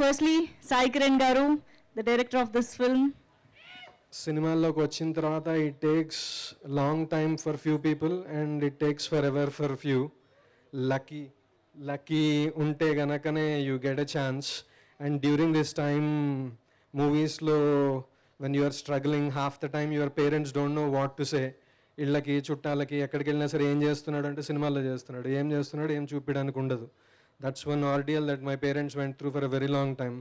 firstly, Sai Kiran Garu, the director of this film. సినిమాల్లోకి వచ్చిన తర్వాత it takes long time for few people and it takes for ever for few. Lucky ఉంటే గనకనే you get a chance. And during this time మూవీస్లో when you are struggling half the time your parents don't know what to say. ఇళ్ళకి చుట్టాలకి ఎక్కడికి వెళ్ళినా సరే ఏం చేస్తున్నాడు అంటే సినిమాల్లో చేస్తున్నాడు, ఏం చేస్తున్నాడు ఏం చూపించడానికి ఉండదు. That's one ordeal that my parents went through for a very long time.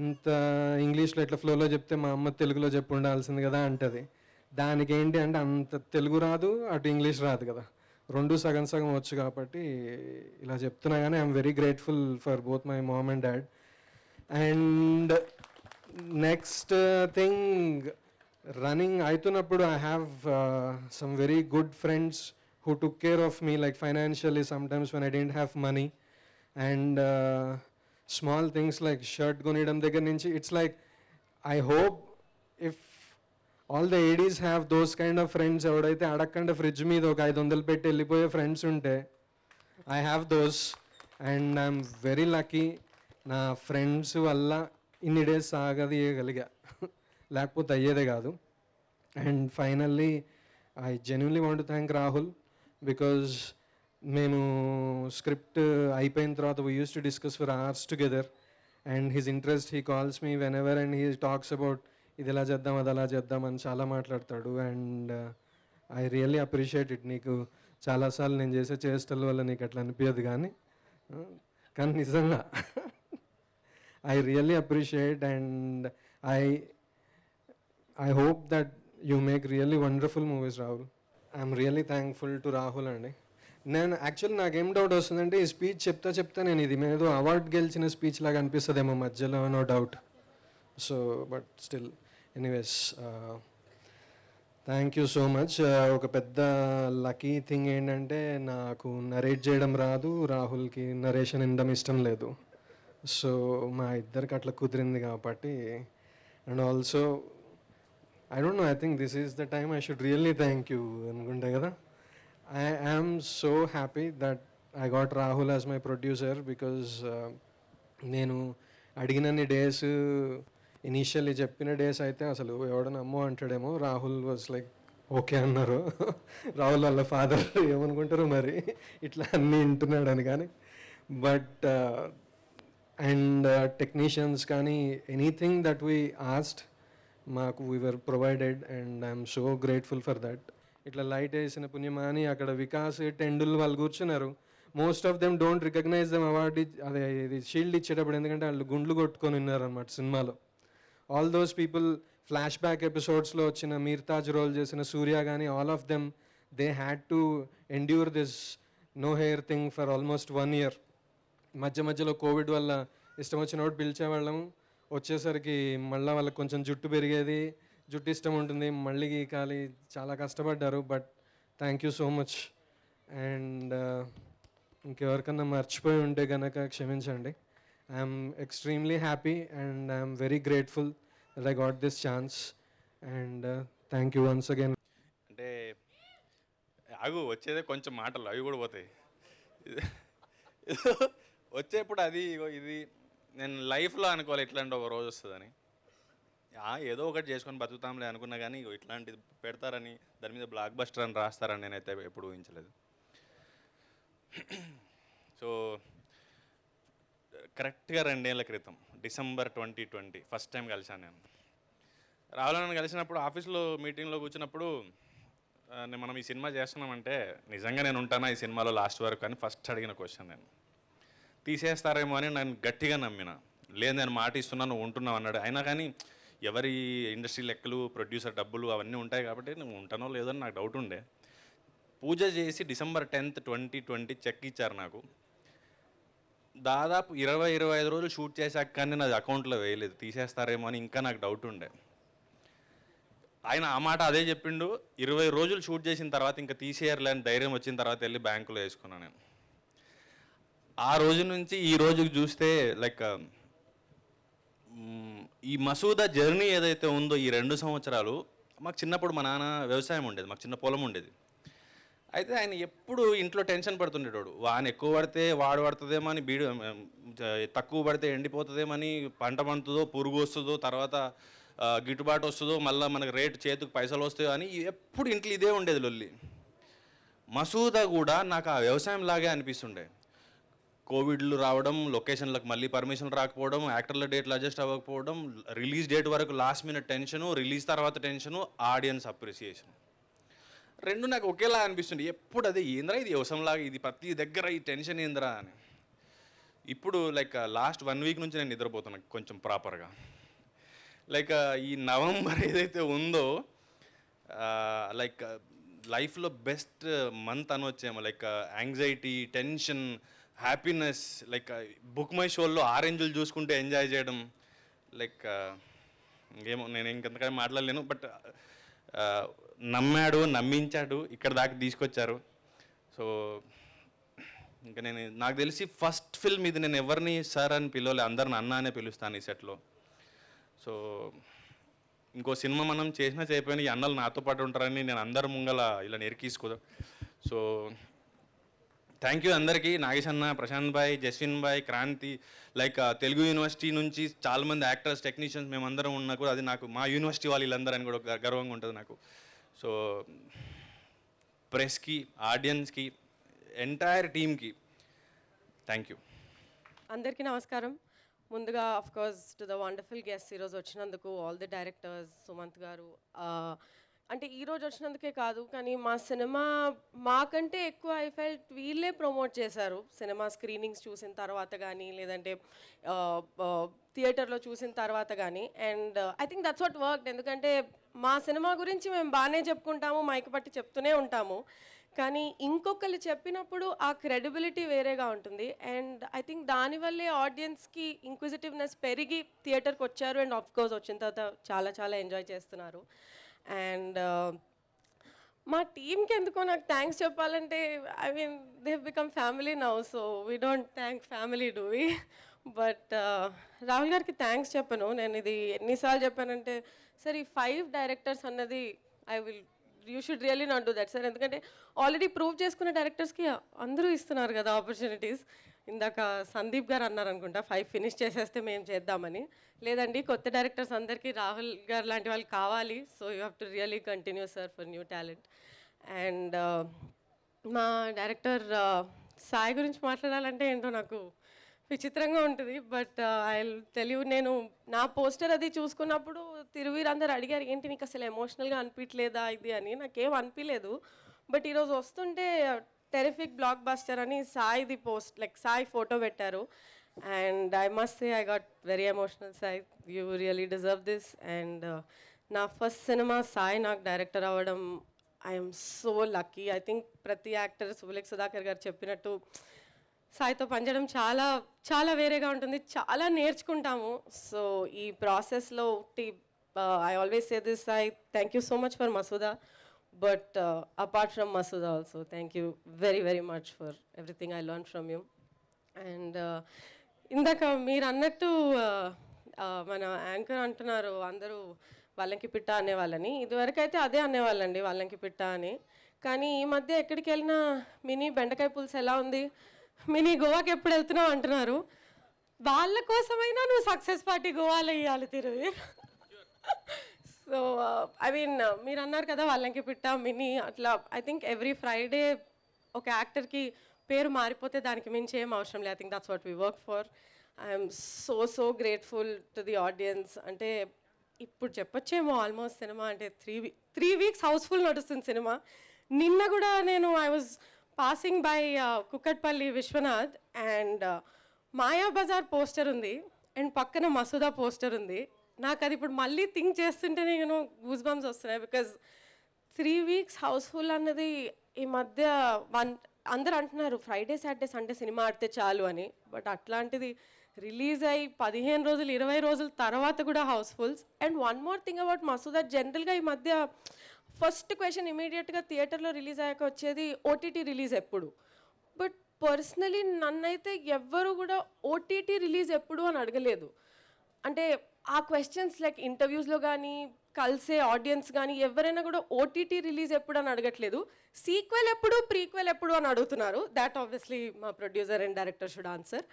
ఇంత ఇంగ్లీష్లో ఇట్లా ఫ్లోలో చెప్తే మా అమ్మ తెలుగులో చెప్పు ఉండాల్సింది కదా అంటది. దానికి ఏంటి అంటే అంత తెలుగు రాదు, అటు ఇంగ్లీష్ రాదు కదా, రెండు సగం సగం వచ్చు. కాబట్టి ఇలా చెప్తున్నా కానీ I'm very grateful for both my mom and dad. And next thing, running అవుతున్నప్పుడు I have some very good friends who took care of me, like financially sometimes when I didn't have money. And small things like shirt konidam దగ్గర నుంచి, it's like I hope if all the ADs have those kind of friends, ఎవడైతే అడగకుండా fridge మీద ఒక 500 పెట్టి వెళ్ళిపోయే friends ఉంటే I have those and I'm very lucky. నా ఫ్రెండ్స్ వల్ల ఇన్ని డేస్ సాగదీయగలిగా, లేకపోతే అయ్యేదే కాదు. And finally I genuinely want to thank Rahul because మేము స్క్రిప్ట్ అయిపోయిన తర్వాత we used to discuss for hours together and his interest, he calls me whenever and he talks about ఇది ఎలా చేద్దాం అది అలా చేద్దాం అని చాలా మాట్లాడతాడు. And I really appreciate it. నీకు చాలాసార్లు నేను చేసే చేష్టల వల్ల నీకు అట్లా అనిపించదు కానీ నిజంగా I really appreciate and I hope that you make really wonderful movies Rahul. I'm really thankful to Rahul అండి. నేను యాక్చువల్లీ నాకేం డౌట్ వస్తుందంటే ఈ స్పీచ్ చెప్తా నేను ఇది ఏదో అవార్డు గెలిచిన స్పీచ్ లాగా అనిపిస్తుందేమో మధ్యలో, no doubt. So but still anyways thank you so much. ఒక పెద్ద లక్కీ థింగ్ ఏంటంటే నాకు నరేట్ చేయడం రాదు, రాహుల్కి నరేషన్ వినడం ఇష్టం లేదు. సో మా ఇద్దరికి అట్లా కుదిరింది కాబట్టి. And also I don't know, I think this is the time I should really thank you అనుకుంటా కదా. I am so happy that I got Rahul as my producer because నేను అడిగినన్ని డేస్, ఇనీషియల్లీ చెప్పిన days అయితే అసలు ఎవడన్నా అమ్మో అంటాడేమో. Rahul was like okay అన్నారు. రాహుల్ వాళ్ళ ఫాదర్ ఏమనుకుంటారు మరి ఇట్లా అన్నీ వింటున్నాడు అని. కానీ బట్ అండ్ టెక్నీషియన్స్ కానీ ఎనీథింగ్ దట్ వీ ఆస్క్డ్ మాకు we were provided and I'm so grateful for that. ఇట్లా లైట్ వేసిన పుణ్యమాని అక్కడ వికాస్ టెండుల్ వాళ్ళు కూర్చున్నారు. Most of them don't recognise them award, అదే ఇది షీల్డ్ ఇచ్చేటప్పుడు, ఎందుకంటే వాళ్ళు గుండ్లు కొట్టుకొని ఉన్నారనమాట సినిమాలో. All those people flash back ఎపిసోడ్స్లో వచ్చిన మీర్తాజ్ రోల్ చేసిన సూర్య కానీ all of them they had to endure this no hair thing for almost 1 year. మధ్యలో కోవిడ్ వల్ల ఇష్టం వచ్చినప్పుడు పిలిచేవాళ్ళము, వచ్చేసరికి మళ్ళీ వాళ్ళకి కొంచెం జుట్టు పెరిగేది, జుట్టు ఇష్టం ఉంటుంది, మళ్ళీ గీకాలి, చాలా కష్టపడ్డారు. But thank you so much. And ఇంకెవరికన్నా మర్చిపోయి ఉంటే కనుక క్షమించండి. I'm extremely happy and I'm very grateful that I got this chance and thank you once again. అంటే ఆగు, వచ్చేదే కొంచెం మాటలు, అవి కూడా పోతాయి. వచ్చేప్పుడు అది ఇది నేను లైఫ్లో అనుకోవాలి ఇట్లాంటి ఒక రోజు వస్తుందని. ఏదో ఒకటి చేసుకొని బతుకుతాంలే అనుకున్నా కానీ ఇట్లాంటిది పెడతారని, దాని మీద బ్లాక్ బస్టర్ అని రాస్తారని నేనైతే ఎప్పుడు ఊహించలేదు. సో కరెక్ట్గా 2 ఏళ్ల క్రితం December 2020 ఫస్ట్ టైం కలిశాను నేను. రాహుల్ కలిసినప్పుడు ఆఫీస్లో మీటింగ్లో కూర్చున్నప్పుడు మనం ఈ సినిమా చేస్తున్నామంటే నిజంగా నేను ఉంటానా ఈ సినిమాలో లాస్ట్ వరకు అని ఫస్ట్ అడిగిన క్వశ్చన్. నేను తీసేస్తారేమో అని నేను గట్టిగా నమ్మిన. లేదు నేను మాట ఇస్తున్నాను, నువ్వు ఉంటున్నావు అన్నాడు. అయినా కానీ ఎవరి ఇండస్ట్రీ లెక్కలు, ప్రొడ్యూసర్ డబ్బులు అవన్నీ ఉంటాయి కాబట్టి నువ్వు ఉంటానో లేదో అని నాకు డౌట్ ఉండే. పూజ చేసి December 10th 2020 చెక్ ఇచ్చారు నాకు. దాదాపు 20-25 రోజులు షూట్ చేశాక కానీ నాది అకౌంట్లో వేయలేదు, తీసేస్తారేమో అని ఇంకా నాకు డౌట్ ఉండే. ఆయన ఆ మాట అదే చెప్పిండు. 20 రోజులు షూట్ చేసిన తర్వాత ఇంకా తీసేయర్లే అని ధైర్యం వచ్చిన తర్వాత వెళ్ళి బ్యాంకులో వేసుకున్నాను నేను. ఆ రోజు నుంచి ఈ రోజుకి చూస్తే లైక్ ఈ మసూదా జర్నీ ఏదైతే ఉందో ఈ 2 సంవత్సరాలు, మాకు చిన్నప్పుడు మా నాన్న వ్యవసాయం ఉండేది, మాకు చిన్న పొలం ఉండేది. అయితే ఆయన ఎప్పుడు ఇంట్లో టెన్షన్ పడుతుండేటోడు. వాన ఎక్కువ పడితే వాడు పడుతుందేమో అని తక్కువ పడితే ఎండిపోతుందేమని, పంట పండుతుందో పురుగు వస్తుందో, తర్వాత గిట్టుబాటు వస్తుందో, మళ్ళీ మనకు రేటు చేతికి పైసలు వస్తాయో అని ఎప్పుడు ఇంట్లో ఇదే ఉండేది లొల్లి. మసూదా కూడా నాకు ఆ వ్యవసాయం లాగే అనిపిస్తుండే. కోవిడ్లు రావడం, లొకేషన్లకు మళ్ళీ పర్మిషన్ రాకపోవడం, యాక్టర్ల డేట్లు అడ్జస్ట్ అవ్వకపోవడం, రిలీజ్ డేట్ వరకు లాస్ట్ మినిట్ టెన్షను, రిలీజ్ తర్వాత టెన్షను, ఆడియన్స్ అప్రిసియేషన్, రెండు నాకు ఒకేలా అనిపిస్తుంది. ఎప్పుడు అదే ఏంద్రా ఇది వ్యవసాయంలాగా, ఇది ప్రతి దగ్గర ఈ టెన్షన్ ఏంద్రా అని. ఇప్పుడు లైక్ లాస్ట్ 1 వీక్ నుంచి నేను నిద్రపోతున్నాను కొంచెం ప్రాపర్గా. లైక్ ఈ నవంబర్ ఏదైతే ఉందో లైక్ లైఫ్లో బెస్ట్ మంత్ అనొచ్చేమో. Like anxiety, tension, happiness, like book my షోల్లో ఆరెంజ్లు చూసుకుంటే ఎంజాయ్ చేయడం, లైక్ ఏమో నేను ఇంకెంతకైనా మాట్లాడలేను. బట్ నమ్మాడు, నమ్మించాడు, ఇక్కడ దాకా తీసుకొచ్చారు. సో ఇంకా నాకు తెలిసి ఫస్ట్ ఫిల్మ్ ఇది. నేను ఎవరిని సార్ అని పిలవలే, అందరిని అన్న అనే పిలుస్తాను ఈ సెట్లో. సో ఇంకో సినిమా మనం చేసినా చేయకపోయినా ఈ అన్నలు నాతో పాటు ఉంటారని నేను అందరి ముంగల ఇలా నెరికీసుకోదు. సో థ్యాంక్ యూ అందరికీ, నాగేష్ అన్న, ప్రశాంత్ భాయ్, జస్విన్ భాయ్, క్రాంతి, లైక్ తెలుగు యూనివర్సిటీ నుంచి చాలామంది యాక్టర్స్, టెక్నీషియన్స్ మేమందరం ఉన్నా కూడా అది నాకు మా యూనివర్సిటీ వాళ్ళు వీళ్ళందరూ అని కూడా గర్వంగా ఉంటుంది నాకు. సో ప్రెస్కి, ఆడియన్స్కి, ఎంటైర్ టీమ్కి థ్యాంక్ యూ. అందరికీ నమస్కారం. ముందుగా of course to the wonderful guest ఈరోజు వచ్చినందుకు, ఆల్ ది డైరెక్టర్స్, సుమంత్ గారు. అంటే ఈరోజు వచ్చినందుకే కాదు, కానీ మా సినిమా మాకంటే ఎక్కువ ఐ ఫెల్ట్ వీళ్ళే ప్రమోట్ చేశారు. సినిమా స్క్రీనింగ్స్ చూసిన తర్వాత కానీ, లేదంటే థియేటర్లో చూసిన తర్వాత కానీ. And I think that's what worked. ఎందుకంటే మా సినిమా గురించి మేము బాగానే చెప్పుకుంటాము, మైక్ పట్టి చెప్తూనే ఉంటాము, కానీ ఇంకొకరు చెప్పినప్పుడు ఆ క్రెడిబిలిటీ వేరేగా ఉంటుంది. అండ్ ఐ థింక్ దానివల్లే ఆడియన్స్కి ఇంక్విజిటివ్నెస్ పెరిగి థియేటర్కి వచ్చారు. అండ్ ఆఫ్ కోర్స్ వచ్చిన తర్వాత చాలా చాలా ఎంజాయ్ చేస్తున్నారు. అండ్ మా టీమ్కి ఎందుకో నాకు థ్యాంక్స్ చెప్పాలంటే, I mean they have become family now, so we don't thank family do we. But Rahul గారికి థ్యాంక్స్ చెప్పను. నేను ఇది ఎన్నిసార్లు చెప్పానంటే, సార్ ఈ 5 డైరెక్టర్స్ అన్నది you should really not do that sir. ఎందుకంటే ఆల్రెడీ ప్రూవ్ చేసుకున్న డైరెక్టర్స్కి అందరూ ఇస్తున్నారు కదా ఆపర్చునిటీస్. ఇందాక సందీప్ గారు అన్నారు అనుకుంటా 5 ఫినిష్ చేసేస్తే మేము చేద్దామని. లేదండి, కొత్త డైరెక్టర్స్ అందరికీ రాహుల్ గారు లాంటి వాళ్ళు కావాలి. So you have to really continue sir for new talent. And మా డైరెక్టర్ సాయి గురించి మాట్లాడాలంటే ఏంటో నాకు విచిత్రంగా ఉంటుంది. బట్ ఐ టెల్ యూ, నేను నా పోస్టర్ అది చూసుకున్నప్పుడు తిరువీరు అందరు అడిగారు, ఏంటి నీకు అసలు ఎమోషనల్గా అనిపించలేదా ఇది అని. నాకేం అనిపించలేదు. బట్ ఈరోజు వస్తుంటే టెరిఫిక్ బ్లాక్ బస్టర్ అని సాయిది పోస్ట్, లైక్ సాయి ఫోటో పెట్టారు. And I must say I got very emotional. Sai, you really deserve this. And నా ఫస్ట్ సినిమా సాయి నాకు డైరెక్టర్ అవ్వడం, I'm so lucky. I think ప్రతి యాక్టర్ సుబులేఖ్ సుధాకర్ గారు చెప్పినట్టు సాయితో పనిచేయడం చాలా చాలా వేరేగా ఉంటుంది, చాలా నేర్చుకుంటాము. సో ఈ ప్రాసెస్లో I always say this, Sai thank you so much for Masooda, but apart from Masooda also thank you very very much for everything I learn from you. And ఇందాక మీరు అన్నట్టు మన యాంకర్ అంటున్నారు అందరూ వాళ్ళకి పిట్ట అనేవాళ్ళని. ఇదివరకు అయితే అదే అనేవాళ్ళండి, వాళ్ళకి పిట్ట అని. కానీ ఈ మధ్య ఎక్కడికి వెళ్ళినా మినీ బెండకాయ పులుసు ఎలా ఉంది, మినీ గోవాకి ఎప్పుడు వెళ్తున్నావు అంటున్నారు. వాళ్ళ కోసమైనా నువ్వు సక్సెస్ పార్టీ గోవాలో ఇవ్వాలి తిరువి. సో ఐ మీన్ మీరు అన్నారు కదా వాళ్ళకి పిట్ట, మినీ, అట్లా ఐ థింక్ ఎవ్రీ ఫ్రైడే ఒక యాక్టర్కి పేరు మారిపోతే దానికి మించి ఏం అవసరం లేదు. I think that's what we work for. I'm so grateful to the audience. అంటే ఇప్పుడు చెప్పొచ్చేమో ఆల్మోస్ట్ సినిమా అంటే 3 వీక్స్ హౌస్ఫుల్ నడుస్తుంది సినిమా. నిన్న కూడా నేను I was passing by Kukatpally Vishwanath and Maya Bazar poster ఉంది అండ్ పక్కన మసూదా పోస్టర్ ఉంది. నాకు అది ఇప్పుడు మళ్ళీ థింక్ చేస్తుంటేనే నేను గూస్ బంప్స్ వస్తున్నాయి. బికాజ్ 3 వీక్స్ హౌస్ఫుల్ అన్నది ఈ మధ్య అందరు అంటున్నారు ఫ్రైడే సాటర్డే సండే సినిమా ఆడితే చాలు అని. బట్ అట్లాంటిది రిలీజ్ అయ్యి 15 రోజులు 20 రోజుల తర్వాత కూడా housefuls. And one more thing about Masooda, జనరల్గా ఈ మధ్య ఫస్ట్ క్వశ్చన్ ఇమీడియట్గా థియేటర్లో రిలీజ్ అయ్యాక వచ్చేది ఓటీటీ రిలీజ్ ఎప్పుడు. బట్ పర్సనలీ నన్నైతే ఎవ్వరు కూడా ఓటీటీ రిలీజ్ ఎప్పుడు అని అడగలేదు. అంటే ఆ క్వశ్చన్స్ లైక్ ఇంటర్వ్యూస్లో కానీ కలిసే ఆడియన్స్ కానీ ఎవరైనా కూడా ఓటీటీ రిలీజ్ ఎప్పుడు అని అడగట్లేదు, సీక్వెల్ ఎప్పుడు ప్రీక్వెల్ ఎప్పుడు అని అడుగుతున్నారు. దాట్ ఆబ్వియస్లీ మా producer and director should answer.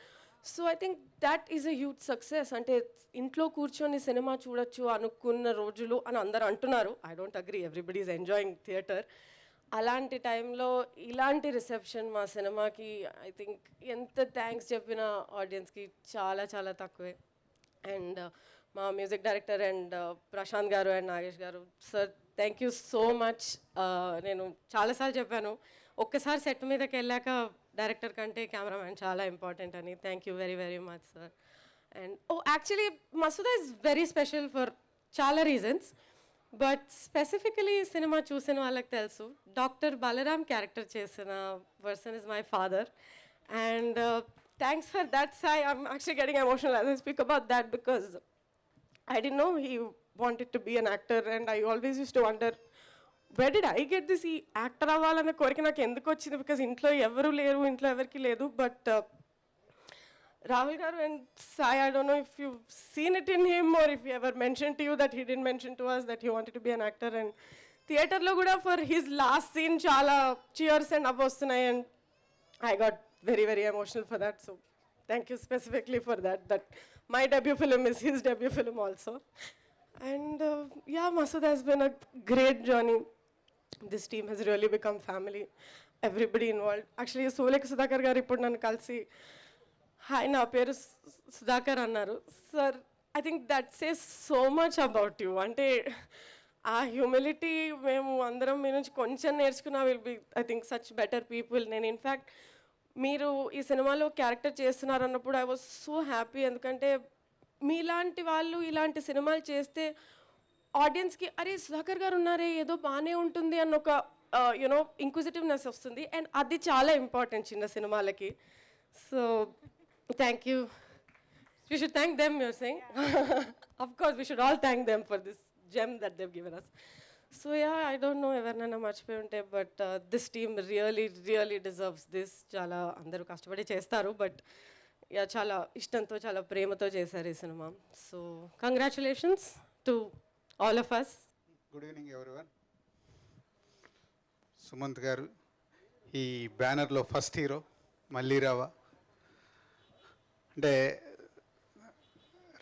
So I think that is a huge success. అంటే ఇంట్లో కూర్చొని సినిమా చూడొచ్చు అనుకున్న రోజులు అని అందరూ అంటున్నారు. I don't agree, everybody is enjoying theatre. అలాంటి టైంలో ఇలాంటి రిసెప్షన్ మా సినిమాకి ఐ థింక్ ఎంత థ్యాంక్స్ చెప్పిన ఆడియన్స్కి చాలా చాలా తక్కువే. అండ్ మా మ్యూజిక్ డైరెక్టర్ అండ్ ప్రశాంత్ గారు అండ్ నాగేష్ గారు, sir thank you so much. నేను చాలాసార్లు చెప్పాను, ఒక్కసారి సెట్ మీదకి వెళ్ళాక డైరెక్టర్ కంటే కెమెరామ్యాన్ చాలా ఇంపార్టెంట్ అని. Thank you very very much sir. And actually Masooda is very special for చాలా రీజన్స్, బట్ స్పెసిఫికలీ సినిమా చూసిన వాళ్ళకి తెలుసు, డాక్టర్ బలరామ్ క్యారెక్టర్ చేసిన person is my father. And thanks for that Sai. I'm actually getting emotional as I speak about that because I didn't know he wanted to be an actor and I always used to wonder, where did I get this actor అవ్వాలన్న కోరిక నాకు ఎందుకు వచ్చింది? Because ఇంట్లో ఎవరు లేరు, ఇంట్లో ఎవరికి లేదు. But Rahul garu and Sai, I don't know if you've seen it in him or if he ever mentioned to you that he didn't mention to us that he wanted to be an actor. And theater lo kuda for his last scene chala cheers and avvostunayi and I got very very emotional for that. So thank you specifically for that. That my debut film is his debut film also. And yeah, Masuda has been a great journey. This team has really become family. Everybody involved. Actually, Solek Sudhakar garu ippudu nannu kalsi, hi, na peru Sudhakar annaru. Sir, I think that says so much about you. Ante ఆ humility మేము అందరం మీ నుంచి కొంచెం నేర్చుకున్నా will be I think such better people. నేను in fact మీరు ఈ సినిమాలో క్యారెక్టర్ చేస్తున్నారు అన్నప్పుడు ఐ వాజ్ సో హ్యాపీ. ఎందుకంటే మీలాంటి వాళ్ళు ఇలాంటి సినిమాలు చేస్తే ఆడియన్స్కి అరే సుధాకర్ గారు ఉన్నారే ఏదో బాగానే ఉంటుంది అన్న ఒక యునో ఇంక్విజిటివ్నెస్ వస్తుంది. అండ్ అది చాలా ఇంపార్టెంట్ చిన్న సినిమాలకి. So thank you. We should thank them, you're saying. Of course, we should all thank them for this gem that they've given us. So yeah, I don't know evarnana marchipoyi unte, but this team really really deserves this. Chala andaru kastapadi chestaru, but yeah, chala ishtanto chala premato chesaru ee cinema. So congratulations to all of us. Good evening everyone. Sumant garu ee banner lo first hero malli rava అంటే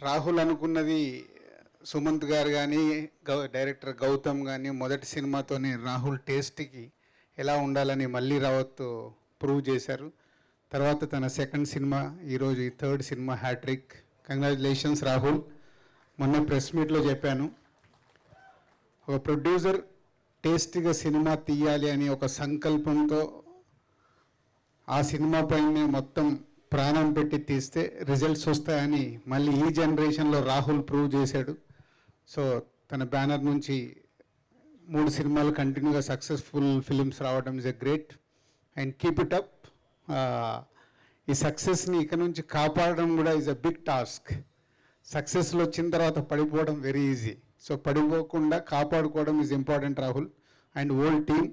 రాహుల్ అనుకున్నది సుమంత్ గారు కానీ director Gautam కానీ మొదటి సినిమాతోనే రాహుల్ టేస్ట్కి ఎలా ఉండాలని మళ్ళీ రావత్ ప్రూవ్ చేశారు. తర్వాత తన సెకండ్ సినిమా, ఈరోజు ఈ third cinema hat trick. Congratulations Rahul. మొన్న ప్రెస్ మీట్లో చెప్పాను, ఒక ప్రొడ్యూసర్ టేస్టీగా సినిమా తీయాలి అని ఒక సంకల్పంతో ఆ సినిమా పైన మొత్తం ప్రాణం పెట్టి తీస్తే రిజల్ట్స్ వస్తాయని మళ్ళీ ఈ జనరేషన్లో రాహుల్ ప్రూవ్ చేశాడు. సో తన బ్యానర్ నుంచి 3 సినిమాలు కంటిన్యూగా సక్సెస్ఫుల్ ఫిలిమ్స్ రావడం is a great and keep it up. ఈ సక్సెస్ని ఇక నుంచి కాపాడడం కూడా ఈజ్ అ బిగ్ టాస్క్. సక్సెస్లో వచ్చిన తర్వాత పడిపోవడం వెరీ ఈజీ. సో పడిపోకుండా కాపాడుకోవడం is important Rahul. And old team,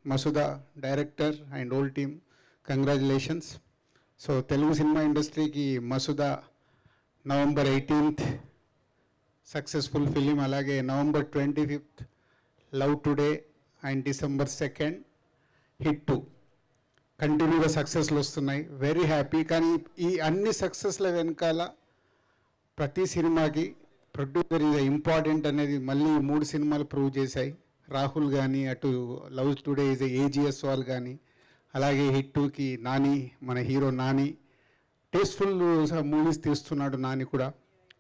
Masooda director and old team, congratulations. So Telugu cinema ఇండస్ట్రీకి Masooda November 18th successful film, అలాగే November 25th love today and December 2nd hit 2 కంటిన్యూగా సక్సెస్లు వస్తున్నాయి. Very happy. కానీ ఈ అన్ని సక్సెస్ల వెనకాల ప్రతి సినిమాకి ప్రొడ్యూసర్ ఈజ్ ఇంపార్టెంట్ అనేది మళ్ళీ 3 సినిమాలు ప్రూవ్ చేశాయి. రాహుల్ కానీ, అటు లవ్ టుడే ఈజ్ ఏజిఎస్ వాళ్ళు కానీ, అలాగే హిట్ 2కి నాని, మన హీరో నాని టేస్ట్ఫుల్ మూవీస్ తీస్తున్నాడు నాని కూడా.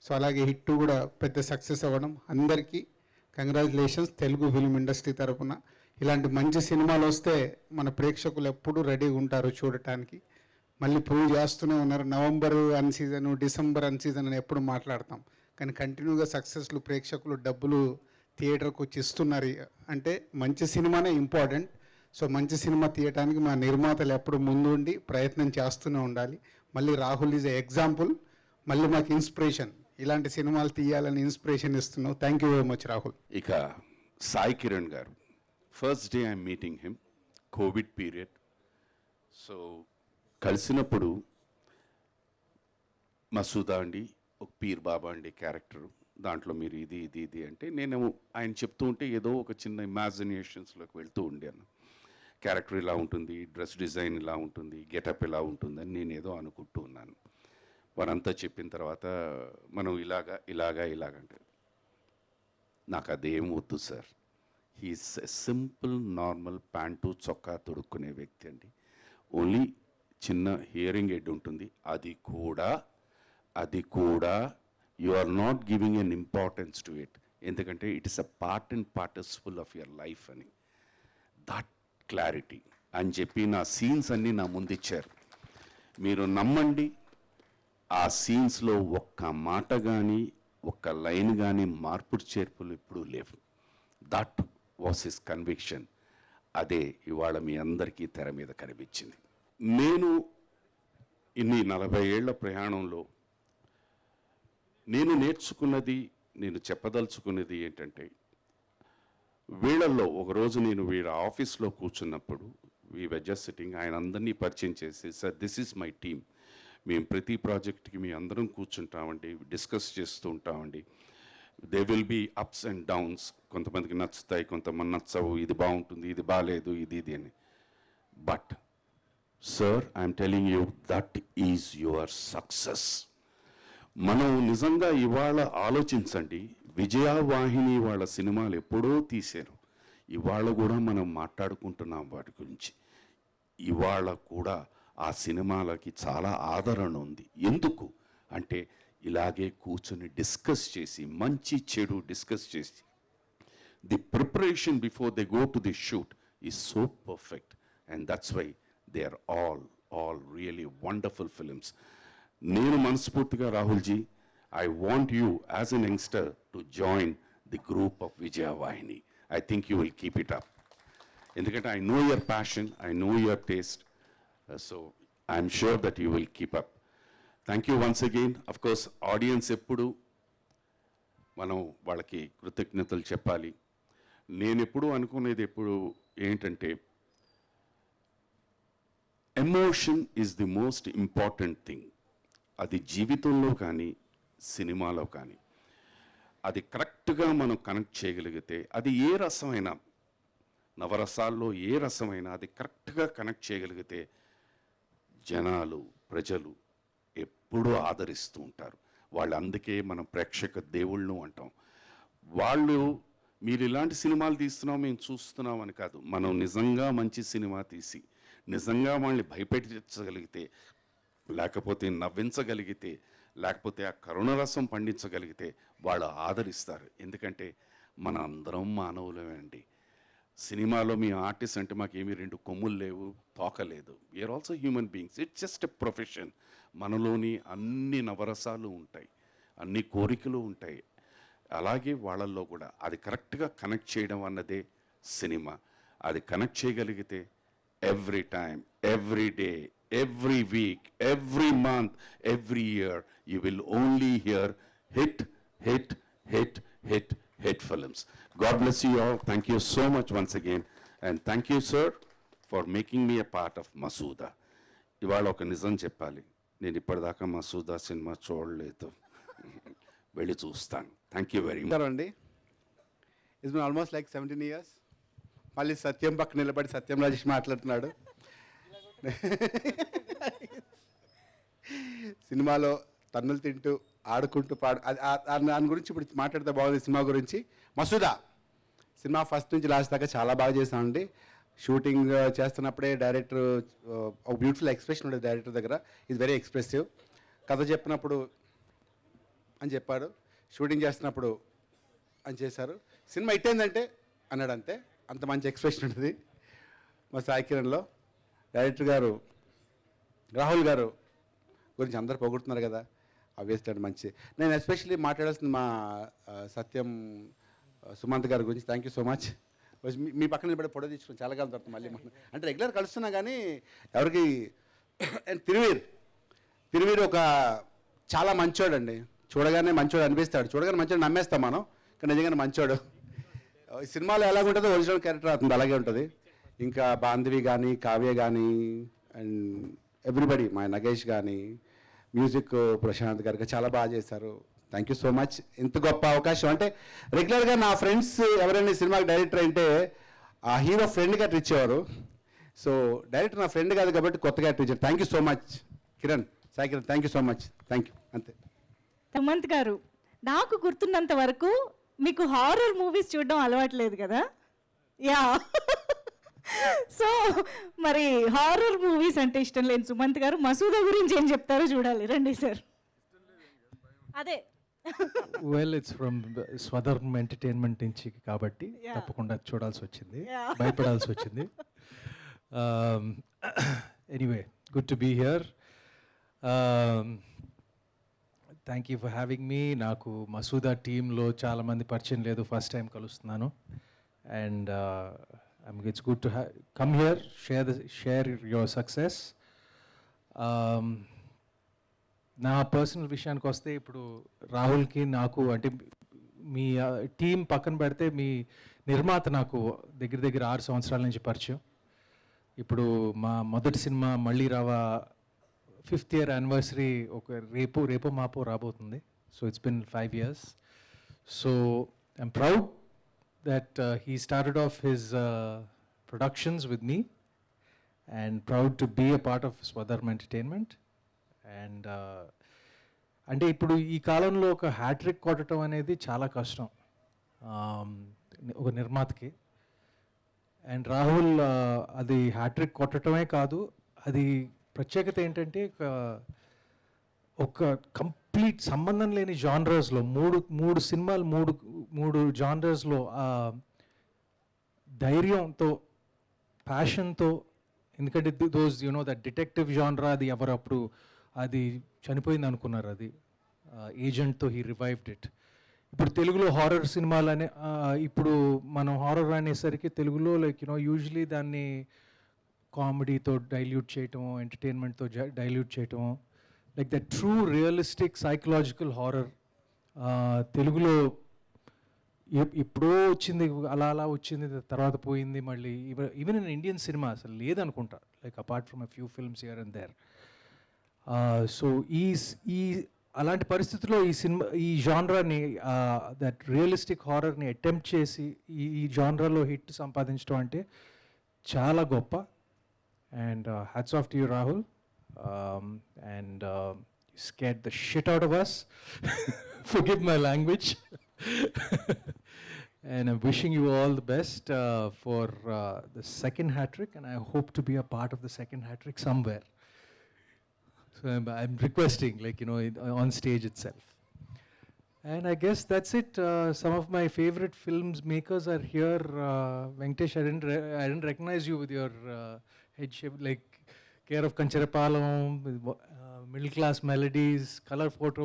సో అలాగే హిట్ 2 కూడా పెద్ద సక్సెస్ అవ్వడం, అందరికీ కంగ్రాచులేషన్స్ తెలుగు ఫిల్మ్ ఇండస్ట్రీ తరఫున. ఇలాంటి మంచి సినిమాలు వస్తే మన ప్రేక్షకులు ఎప్పుడూ రెడీగా ఉంటారు చూడటానికి. మళ్ళీ ప్రూవ్ చేస్తూనే ఉన్నారు. నవంబర్ అన్ సీజన్, డిసెంబర్ అన్ సీజన్ అని ఎప్పుడు మాట్లాడతాం, కానీ కంటిన్యూగా సక్సెస్లు ప్రేక్షకులు డబ్బులు థియేటర్కి వచ్చి ఇస్తున్నారు. అంటే మంచి సినిమానే ఇంపార్టెంట్. సో మంచి సినిమా తీయడానికి మా నిర్మాతలు ఎప్పుడు ముందు ఉండి ప్రయత్నం చేస్తూనే ఉండాలి. మళ్ళీ రాహుల్ ఈజ్ ఎగ్జాంపుల్, మళ్ళీ మాకు ఇన్స్పిరేషన్. ఇలాంటి సినిమాలు తీయాలని ఇన్స్పిరేషన్ ఇస్తున్నావు. Thank you very much Rahul. ఇక సాయి కిరణ్ గారు, first day I'm meeting him, Covid period. So కలిసినప్పుడు మసూదా అండి, ఒక పీర్ బాబా అండి క్యారెక్టరు, దాంట్లో మీరు ఇది ఇది ఇది అంటే నేను ఆయన చెప్తూ ఉంటే ఏదో ఒక చిన్న ఇమాజినేషన్స్లోకి వెళ్తూ ఉండాను. క్యారెక్టర్ ఇలా ఉంటుంది, డ్రెస్ డిజైన్ ఇలా ఉంటుంది, గెటప్ ఇలా ఉంటుందని నేను ఏదో అనుకుంటూ ఉన్నాను. వారంతా చెప్పిన తర్వాత మనం ఇలాగంటే నాకు అదేం వద్దు sir. He's a simple normal pant చొక్కా తొడుక్కునే వ్యక్తి అండి. ఓన్లీ చిన్న హియరింగ్ ఎడ్ ఉంటుంది, అది కూడా you are not giving an importance to it, ఎందుకంటే it is a part and participle of your life అని. దట్ క్లారిటీ అని చెప్పి నా సీన్స్ అన్నీ నా ముందిచ్చారు. మీరు నమ్మండి, ఆ సీన్స్లో ఒక్క మాట కానీ ఒక్క లైన్ కానీ మార్పులు చేర్పులు ఎప్పుడూ లేవు. That was his conviction. అదే ఇవాళ మీ అందరికీ తెర మీద కనిపించింది. నేను ఇన్ని 40 ఏళ్ల ప్రయాణంలో నేను నేర్చుకున్నది, నేను చెప్పదలుచుకున్నది ఏంటంటే, వీళ్ళల్లో ఒకరోజు నేను వీళ్ళ ఆఫీస్లో కూర్చున్నప్పుడు వీ వర్ జస్ట్ సిట్టింగ్, ఆయన అందరినీ పరిచయం చేసి, sir this is my team, మేము ప్రతి ప్రాజెక్ట్కి మీ అందరం కూర్చుంటామండి, డిస్కస్ చేస్తూ ఉంటామండి. They will be ups and downs, కొంతమందికి నచ్చుతాయి, కొంతమంది నచ్చవు, ఇది బాగుంటుంది, ఇది బాగాలేదు, ఇది అని. But sir, I'm telling you, that is your success. మనం నిజంగా ఇవాళ ఆలోచించండి, విజయవాహిని వాళ్ళ సినిమాలు ఎప్పుడో తీశారు, ఇవాళ కూడా మనం మాట్లాడుకుంటున్నాం వాటి గురించి. ఇవాళ కూడా ఆ సినిమాలకి చాలా ఆదరణ ఉంది. ఎందుకు అంటే ఇలాగే కూర్చొని డిస్కస్ చేసి, మంచి చెడు డిస్కస్ చేసి, the preparation before they go to the shoot is so perfect, and that's why they are all really wonderful films. నేను మనస్ఫూర్తిగా Rahulji, I want you as an youngster to join the group of Vijayavahini. I think you will keep it up, ఎందుకంటే I know your passion, I know your taste, so I'm sure that you will keep up. Thank you once again. Of course audience ఎప్పుడు మనం వాళ్ళకి కృతజ్ఞతలు చెప్పాలి. నేను ఎప్పుడు అనుకునేది ఎప్పుడు ఏంటంటే, emotion is the most important thing. అది జీవితంలో కానీ సినిమాలో కానీ అది కరెక్ట్గా మనం కనెక్ట్ చేయగలిగితే, అది ఏ రసమైనా, నవరసాల్లో ఏ రసమైనా అది కరెక్ట్గా కనెక్ట్ చేయగలిగితే జనాలు, ప్రజలు ఎప్పుడూ ఆదరిస్తూ ఉంటారు. వాళ్ళు అందుకే మనం ప్రేక్షక దేవుళ్ళు అంటాం. వాళ్ళు మీరు ఇలాంటి సినిమాలు తీస్తున్నాం, మేము చూస్తున్నాం అని కాదు, మనం నిజంగా మంచి సినిమా తీసి నిజంగా వాళ్ళని భయపెట్టించగలిగితే, లేకపోతే నవ్వించగలిగితే, లేకపోతే ఆ కరుణరసం పండించగలిగితే వాళ్ళు ఆదరిస్తారు. ఎందుకంటే మన అందరం మానవులమే అండి. సినిమాలో మీ ఆర్టిస్ట్ అంటే మాకేమీ 2 కొమ్ములు లేవు, తోక లేదు. We are also human beings. It's just a profession. మనలోని అన్ని నవరసాలు ఉంటాయి, అన్ని కోరికలు ఉంటాయి. అలాగే వాళ్ళల్లో కూడా అది కరెక్ట్గా కనెక్ట్ చేయడం అన్నదే సినిమా. అది కనెక్ట్ చేయగలిగితే every time, every day, every week, every month, every year, you will only hear hit films. God bless you all. Thank you so much once again. And thank you, sir, for making me a part of Masooda. ఇవాళ ఒక నిజం చెప్పాలి, నేను ఇప్పటిదాకా Masooda cinema చూడలేదు, వెళ్ళి చూస్తాను. Thank you very much అండి. It's been almost like 17 years. మళ్ళీ సత్యం పక్క నిలబడి సత్యం రాజేష్ మాట్లాడుతున్నాడు. సినిమాలో తన్నులు తింటూ ఆడుకుంటూ దాని గురించి ఇప్పుడు మాట్లాడితే బాగుంది. సినిమా గురించి, మసూదా సినిమా ఫస్ట్ నుంచి లాస్ట్ దాకా చాలా బాగా చేసామండి. షూటింగ్ చేస్తున్నప్పుడే డైరెక్టర్ ఒక బ్యూటిఫుల్ ఎక్స్ప్రెషన్ ఉండేది డైరెక్టర్ దగ్గర, ఈజ్ వెరీ ఎక్స్ప్రెసివ్. కథ చెప్పినప్పుడు అని చెప్పాడు, షూటింగ్ చేస్తున్నప్పుడు అని చేశారు. సినిమా హిట్ అయిందంటే అన్నాడు, అంతే. అంత మంచి ఎక్స్ప్రెషన్ ఉంటుంది మా సాయి కిరణ్లో. డైరెక్టర్ గారు రాహుల్ గారు గురించి అందరు పొగుడుతున్నారు కదా, ఆబ్వియస్లీ అది మంచి. నేను ఎస్పెషల్లీ మాట్లాడాల్సింది మా సత్యం సుమంత్ గారి గురించి. Thank you so much. మీ పక్కన నిలబడి ఫోటో తీసుకుని చాలా కాలం తర్వాత మళ్ళీ అంటే రెగ్యులర్ కలుస్తున్నా కానీ ఎవరికి. తిరువీర్ ఒక చాలా మంచోడు అండి. చూడగానే మంచోడు అనిపిస్తాడు, చూడగానే మంచోడు నమ్మేస్తాం మనం, కానీ నిజంగానే మంచోడు. ఈ సినిమాలో ఎలా ఉంటుందో ఒరిజినల్ క్యారెక్టర్ అవుతుంది, అలాగే ఉంటుంది. ఇంకా బాంధవి కానీ, కావ్య కానీ, అండ్ ఎవ్రీబడి, మా నగేష్ కానీ, మ్యూజిక్ ప్రశాంత్ గారికి చాలా బాగా చేశారు. Thank you so much. ఇంత గొప్ప అవకాశం అంటే రెగ్యులర్గా నా ఫ్రెండ్స్ ఎవరైనా సినిమాకి డైరెక్టర్ అంటే ఆ హీరో ఫ్రెండ్గా ఇచ్చేవారు. సో డైరెక్టర్ నా ఫ్రెండ్ కాదు కాబట్టి కొత్తగా ఇచ్చారు. Thank you so much Kiran, Sai Kiran, thank you so much. Thank you. అంతే. సుమంత్ గారు, నాకు గుర్తున్నంత వరకు మీకు హారర్ మూవీస్ చూడడం అలవాట్లేదు కదా? యా. సో మరి హారర్ మూవీస్ అంటే ఇష్టం లేని సుమంత్ గారు మసూదా గురించి ఏం చెప్తారో చూడాలి. రండి సార్. అదే well, it's from Swadharm entertainment నుంచి కాబట్టి తప్పకుండా చూడాల్సి వచ్చింది, భయపడాల్సి వచ్చింది. Anyway, good to be here. Thank you for having me. నాకు మసూదా టీంలో చాలామంది పరిచయం లేదు, ఫస్ట్ టైం కలుస్తున్నాను. And it's good to come here, share your success. నా పర్సనల్ విషయానికి వస్తే ఇప్పుడు రాహుల్కి నాకు అంటే మీ టీం పక్కన పెడితే మీ నిర్మాత నాకు దగ్గర దగ్గర 6 సంవత్సరాల నుంచి పరిచయం. ఇప్పుడు మా మొదటి సినిమా మళ్ళీ రావా 5th year యానివర్సరీ ఒక రేపో మాపో రాబోతుంది. So it's been 5 years. So I'm proud that he started off his productions with me and proud to be a part of Swadharm entertainment. And అంటే ఇప్పుడు ఈ కాలంలో ఒక హ్యాట్రిక్ కొట్టడం అనేది చాలా కష్టం ఒక నిర్మాతకి. అండ్ రాహుల్ అది హ్యాట్రిక్ కొట్టడమే కాదు, అది ప్రత్యేకత ఏంటంటే ఒక కంప్లీట్ సంబంధం లేని జానరస్లో మూడు సినిమాలు మూడు జానరస్లో ధైర్యంతో, ప్యాషన్తో. ఎందుకంటే దోస్ యూనో దట్ డిటెక్టివ్ జానరా అది ఎవరు అప్పుడు అది చనిపోయింది అనుకున్నారు, అది ఏజెంట్తో హీ రివైవ్డ్ ఇట్. ఇప్పుడు తెలుగులో హారర్ సినిమాలు అనే ఇప్పుడు మనం హారర్ అనేసరికి తెలుగులో లైక్ యూనో యూజువలీ దాన్ని కామెడీతో డైల్యూట్ చేయటము, ఎంటర్టైన్మెంట్తో డైల్యూట్ చేయటము, like the true realistic psychological horror తెలుగులో ఎప్పుడో వచ్చింది, అలా వచ్చింది, తర్వాత పోయింది. మళ్ళీ ఈవెన్ ఇన్ ఇండియన్ సినిమా అసలు లేదనుకుంటా, like apart from a few films here and there. So ఈ అలాంటి పరిస్థితుల్లో ఈ జానరాని, దట్ రియలిస్టిక్ హారర్ని అటెంప్ట్ చేసి ఈ జానరాలో హిట్ సంపాదించడం అంటే చాలా గొప్ప. And hats off to you Rahul. And scared the shit out of us. Forgive my language. And I'm wishing you all the best for the second hat-trick, and I hope to be a part of the second hat-trick somewhere. So I'm requesting, like, you know, on stage itself. And I guess that's it. Some of my favorite films makers are here. Venkatesh, I didn't recognize you with your head shape, like Care of Kancharapalam, Middle Class Melodies, Color Photo,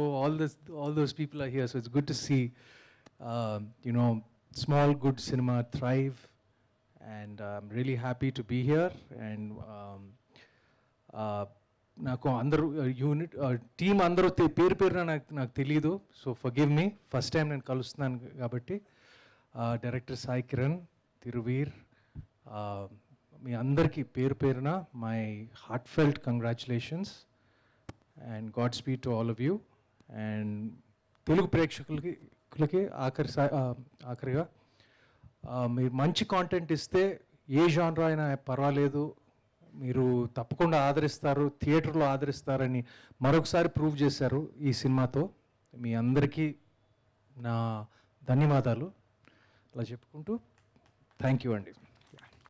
all those people are here. So it's good to see, you know, small good cinema thrive. And I'm really happy to be here. And నాకు అందరూ unit team అందరూ పేరు నాకు తెలియదు. So forgive me, first time నేను కలుస్తున్నాను కాబట్టి. Director Sai Kiran, Thiruveer, మీ అందరికీ పేరున my heart felt congratulations and God speed to all of you. And Telugu ప్రేక్షకులకి ఆఖరిగా మీరు మంచి కాంటెంట్ ఇస్తే ఏ జానరా అయినా పర్వాలేదు, మీరు తప్పకుండా ఆదరిస్తారు, థియేటర్లో ఆదరిస్తారని మరొకసారి ప్రూవ్ చేశారు ఈ సినిమాతో. మీ అందరికీ నా ధన్యవాదాలు. అలా చెప్పుకుంటూ థ్యాంక్ యూ అండి.